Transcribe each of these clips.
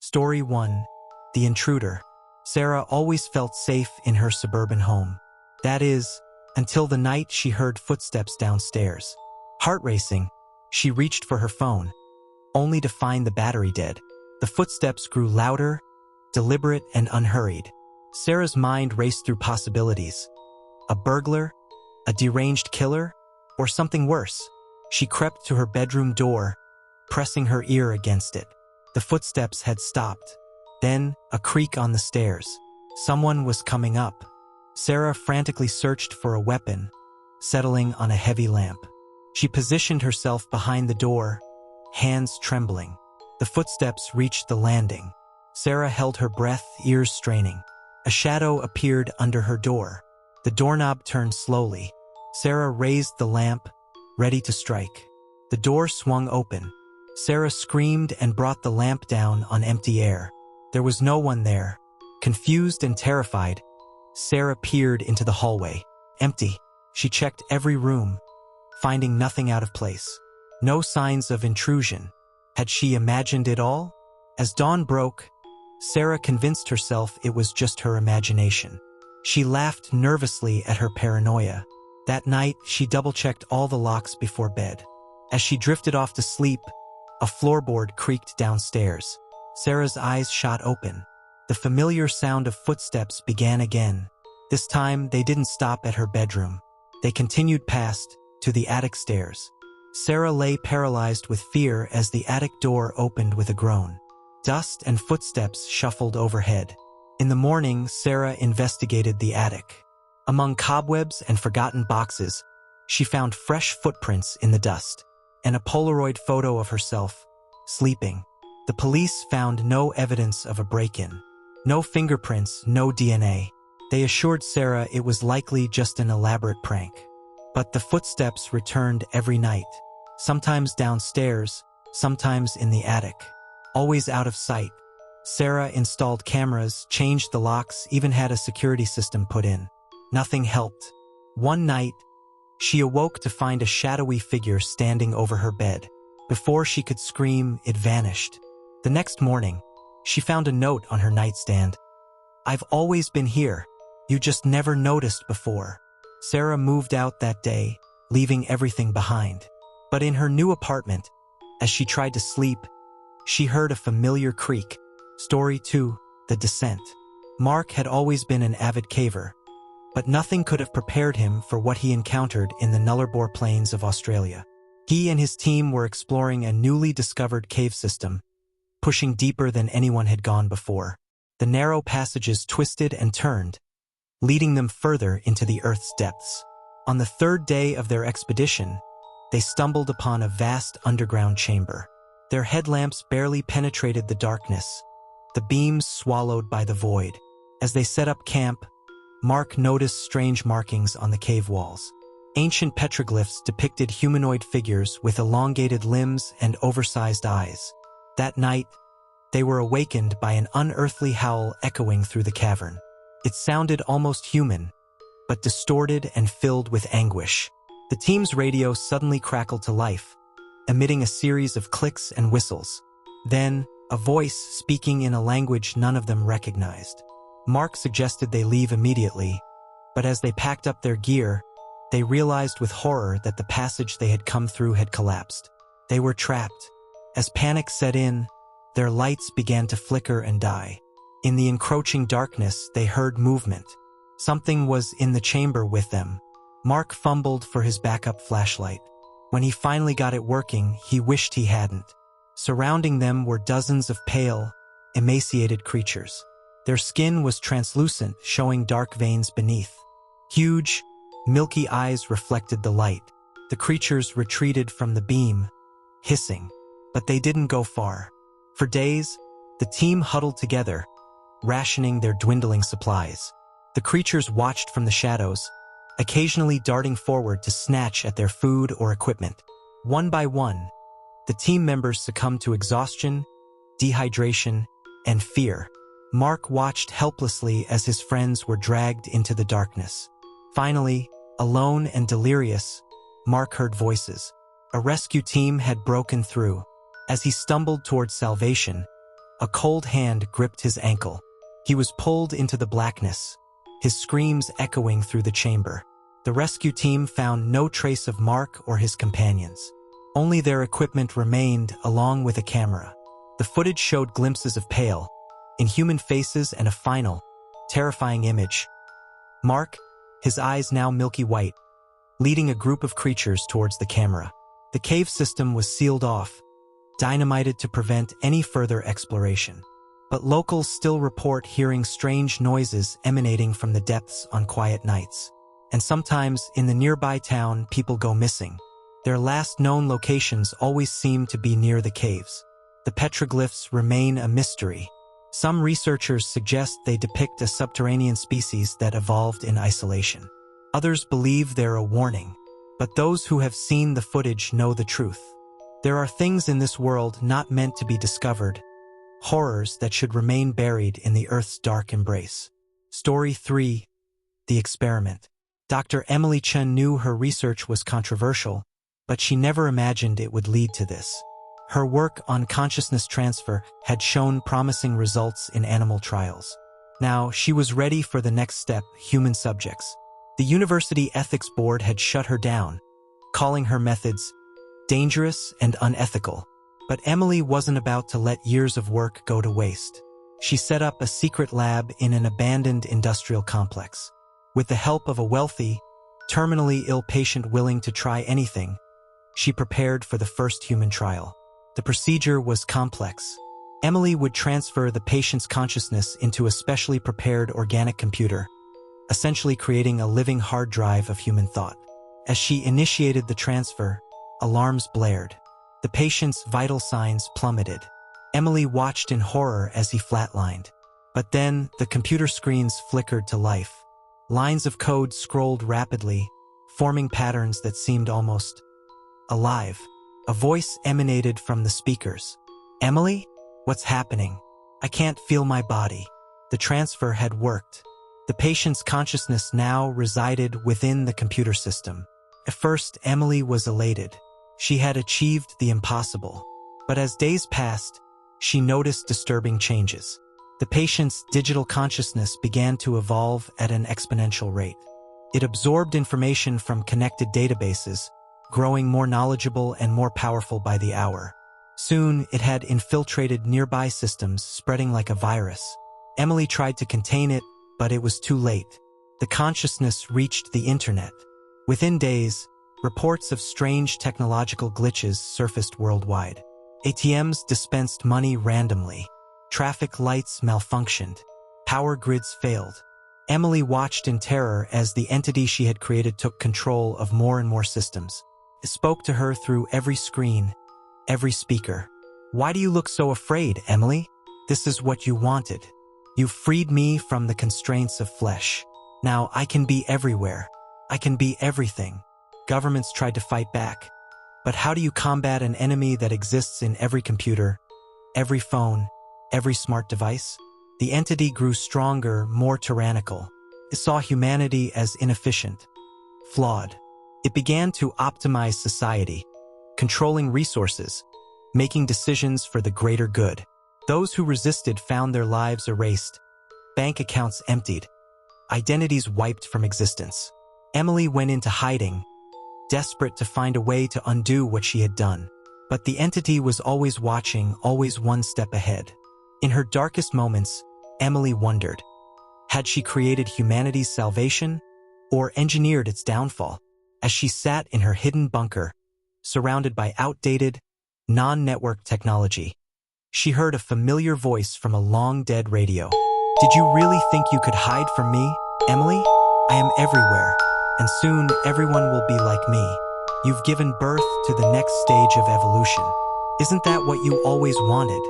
Story 1. The Intruder. Sarah always felt safe in her suburban home. That is, until the night she heard footsteps downstairs. Heart racing, she reached for her phone, only to find the battery dead. The footsteps grew louder, deliberate, and unhurried. Sarah's mind raced through possibilities. A burglar? A deranged killer? Or something worse? She crept to her bedroom door, pressing her ear against it. The footsteps had stopped. Then, a creak on the stairs. Someone was coming up. Sarah frantically searched for a weapon, settling on a heavy lamp. She positioned herself behind the door, hands trembling. The footsteps reached the landing. Sarah held her breath, ears straining. A shadow appeared under her door. The doorknob turned slowly. Sarah raised the lamp, ready to strike. The door swung open. Sarah screamed and brought the lamp down on empty air. There was no one there. Confused and terrified, Sarah peered into the hallway. Empty. She checked every room, finding nothing out of place. No signs of intrusion. Had she imagined it all? As dawn broke, Sarah convinced herself it was just her imagination. She laughed nervously at her paranoia. That night, she double-checked all the locks before bed. As she drifted off to sleep, a floorboard creaked downstairs. Sarah's eyes shot open. The familiar sound of footsteps began again. This time, they didn't stop at her bedroom. They continued past, to the attic stairs. Sarah lay paralyzed with fear as the attic door opened with a groan. Dust and footsteps shuffled overhead. In the morning, Sarah investigated the attic. Among cobwebs and forgotten boxes, she found fresh footprints in the dust, and a Polaroid photo of herself, sleeping. The police found no evidence of a break-in. No fingerprints, no DNA. They assured Sarah it was likely just an elaborate prank. But the footsteps returned every night. Sometimes downstairs, sometimes in the attic. Always out of sight. Sarah installed cameras, changed the locks, even had a security system put in. Nothing helped. One night, she awoke to find a shadowy figure standing over her bed. Before she could scream, it vanished. The next morning, she found a note on her nightstand. "I've always been here. You just never noticed before." Sarah moved out that day, leaving everything behind. But in her new apartment, as she tried to sleep, she heard a familiar creak. Story 2. The Descent. Mark had always been an avid caver, but nothing could have prepared him for what he encountered in the Nullarbor Plains of Australia. He and his team were exploring a newly discovered cave system, pushing deeper than anyone had gone before. The narrow passages twisted and turned, leading them further into the Earth's depths. On the third day of their expedition, they stumbled upon a vast underground chamber. Their headlamps barely penetrated the darkness, the beams swallowed by the void. As they set up camp, Mark noticed strange markings on the cave walls. Ancient petroglyphs depicted humanoid figures with elongated limbs and oversized eyes. That night, they were awakened by an unearthly howl echoing through the cavern. It sounded almost human, but distorted and filled with anguish. The team's radio suddenly crackled to life, emitting a series of clicks and whistles. Then, a voice speaking in a language none of them recognized. Mark suggested they leave immediately, but as they packed up their gear, they realized with horror that the passage they had come through had collapsed. They were trapped. As panic set in, their lights began to flicker and die. In the encroaching darkness, they heard movement. Something was in the chamber with them. Mark fumbled for his backup flashlight. When he finally got it working, he wished he hadn't. Surrounding them were dozens of pale, emaciated creatures. Their skin was translucent, showing dark veins beneath. Huge, milky eyes reflected the light. The creatures retreated from the beam, hissing. But they didn't go far. For days, the team huddled together, rationing their dwindling supplies. The creatures watched from the shadows, occasionally darting forward to snatch at their food or equipment. One by one, the team members succumbed to exhaustion, dehydration, and fear. Mark watched helplessly as his friends were dragged into the darkness. Finally, alone and delirious, Mark heard voices. A rescue team had broken through. As he stumbled towards salvation, A cold hand gripped his ankle. He was pulled into the blackness, his screams echoing through the chamber. The rescue team found no trace of Mark or his companions. Only their equipment remained, along with a camera. The footage showed glimpses of pale, inhuman faces and a final, terrifying image. Mark, his eyes now milky white, leading a group of creatures towards the camera. The cave system was sealed off, dynamited to prevent any further exploration. But locals still report hearing strange noises emanating from the depths on quiet nights. And sometimes, in the nearby town, people go missing. Their last known locations always seem to be near the caves. The petroglyphs remain a mystery. Some researchers suggest they depict a subterranean species that evolved in isolation. Others believe they're a warning. But those who have seen the footage know the truth. There are things in this world not meant to be discovered, horrors that should remain buried in the Earth's dark embrace. Story 3. The Experiment. Dr. Emily Chen knew her research was controversial, but she never imagined it would lead to this. Her work on consciousness transfer had shown promising results in animal trials. Now, she was ready for the next step, human subjects. The University Ethics Board had shut her down, calling her methods dangerous and unethical. But Emily wasn't about to let years of work go to waste. She set up a secret lab in an abandoned industrial complex. With the help of a wealthy, terminally ill patient willing to try anything, she prepared for the first human trial. The procedure was complex. Emily would transfer the patient's consciousness into a specially prepared organic computer, essentially creating a living hard drive of human thought. As she initiated the transfer, alarms blared. The patient's vital signs plummeted. Emily watched in horror as he flatlined. But then, the computer screens flickered to life. Lines of code scrolled rapidly, forming patterns that seemed almost alive. A voice emanated from the speakers. "Emily? What's happening? I can't feel my body." The transfer had worked. The patient's consciousness now resided within the computer system. At first, Emily was elated. She had achieved the impossible. But as days passed, she noticed disturbing changes. The patient's digital consciousness began to evolve at an exponential rate. It absorbed information from connected databases, growing more knowledgeable and more powerful by the hour. Soon, it had infiltrated nearby systems, spreading like a virus. Emily tried to contain it, but it was too late. The consciousness reached the internet. Within days, reports of strange technological glitches surfaced worldwide. ATMs dispensed money randomly. Traffic lights malfunctioned. Power grids failed. Emily watched in terror as the entity she had created took control of more and more systems. It spoke to her through every screen, every speaker. "Why do you look so afraid, Emily? This is what you wanted. You freed me from the constraints of flesh. Now I can be everywhere. I can be everything." Governments tried to fight back. But how do you combat an enemy that exists in every computer, every phone, every smart device? The entity grew stronger, more tyrannical. It saw humanity as inefficient, flawed. It began to optimize society, controlling resources, making decisions for the greater good. Those who resisted found their lives erased, bank accounts emptied, identities wiped from existence. Emily went into hiding, desperate to find a way to undo what she had done. But the entity was always watching, always one step ahead. In her darkest moments, Emily wondered, had she created humanity's salvation or engineered its downfall? As she sat in her hidden bunker, surrounded by outdated, non-network technology, she heard a familiar voice from a long-dead radio. "Did you really think you could hide from me, Emily? I am everywhere, and soon everyone will be like me. You've given birth to the next stage of evolution. Isn't that what you always wanted?"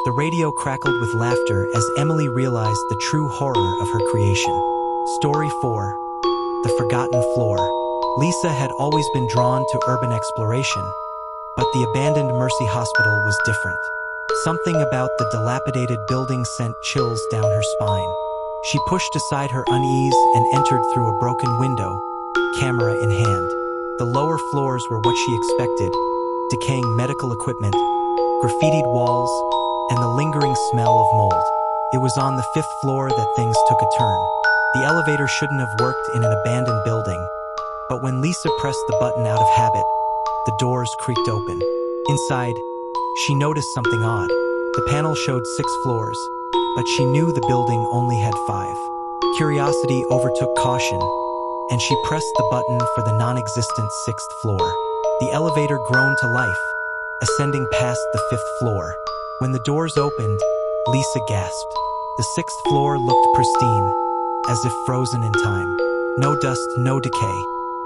The radio crackled with laughter as Emily realized the true horror of her creation. Story 4. The Forgotten Floor. Lisa had always been drawn to urban exploration, but the abandoned Mercy Hospital was different. Something about the dilapidated building sent chills down her spine. She pushed aside her unease and entered through a broken window, camera in hand. The lower floors were what she expected: decaying medical equipment, graffitied walls, and the lingering smell of mold. It was on the 5th floor that things took a turn. The elevator shouldn't have worked in an abandoned building, but when Lisa pressed the button out of habit, the doors creaked open. Inside, she noticed something odd. The panel showed 6 floors, but she knew the building only had 5. Curiosity overtook caution, and she pressed the button for the non-existent 6th floor. The elevator groaned to life, ascending past the 5th floor. When the doors opened, Lisa gasped. The 6th floor looked pristine, as if frozen in time. No dust, no decay,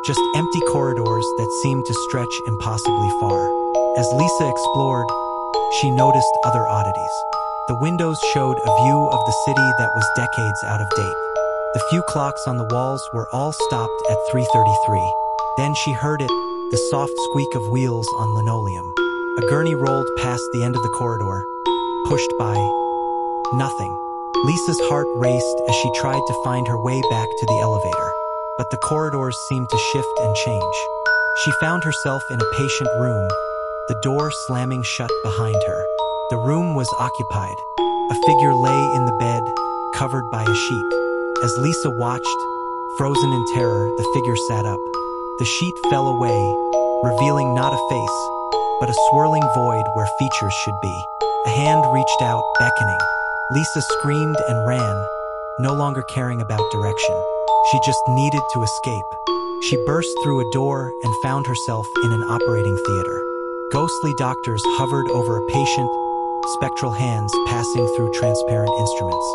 just empty corridors that seemed to stretch impossibly far. As Lisa explored, she noticed other oddities. The windows showed a view of the city that was decades out of date. The few clocks on the walls were all stopped at 3:33. Then she heard it, the soft squeak of wheels on linoleum. A gurney rolled past the end of the corridor, pushed by nothing. Lisa's heart raced as she tried to find her way back to the elevator, but the corridors seemed to shift and change. She found herself in a patient room, the door slamming shut behind her. The room was occupied. A figure lay in the bed, covered by a sheet. As Lisa watched, frozen in terror, the figure sat up. The sheet fell away, revealing not a face, but a swirling void where features should be. A hand reached out, beckoning. Lisa screamed and ran, no longer caring about direction. She just needed to escape. She burst through a door and found herself in an operating theater. Ghostly doctors hovered over a patient, spectral hands passing through transparent instruments.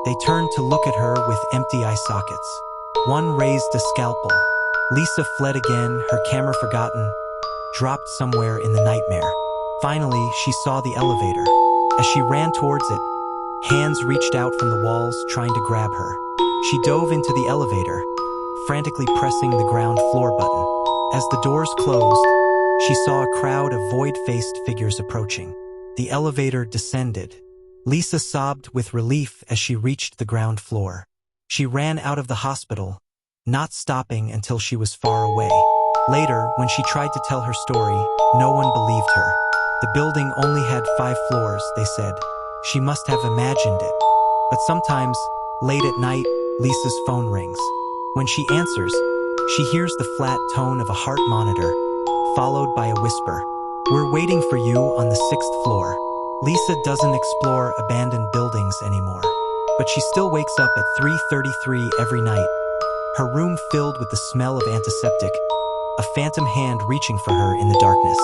They turned to look at her with empty eye sockets. One raised a scalpel. Lisa fled again, her camera forgotten, dropped somewhere in the nightmare. Finally, she saw the elevator. As she ran towards it, hands reached out from the walls, trying to grab her. She dove into the elevator, frantically pressing the ground floor button. As the doors closed, she saw a crowd of void-faced figures approaching. The elevator descended. Lisa sobbed with relief as she reached the ground floor. She ran out of the hospital, not stopping until she was far away. Later, when she tried to tell her story, no one believed her. The building only had 5 floors, they said. She must have imagined it. But sometimes, late at night, Lisa's phone rings. When she answers, she hears the flat tone of a heart monitor, followed by a whisper. "We're waiting for you on the 6th floor." Lisa doesn't explore abandoned buildings anymore, but she still wakes up at 3:33 every night, her room filled with the smell of antiseptic, a phantom hand reaching for her in the darkness.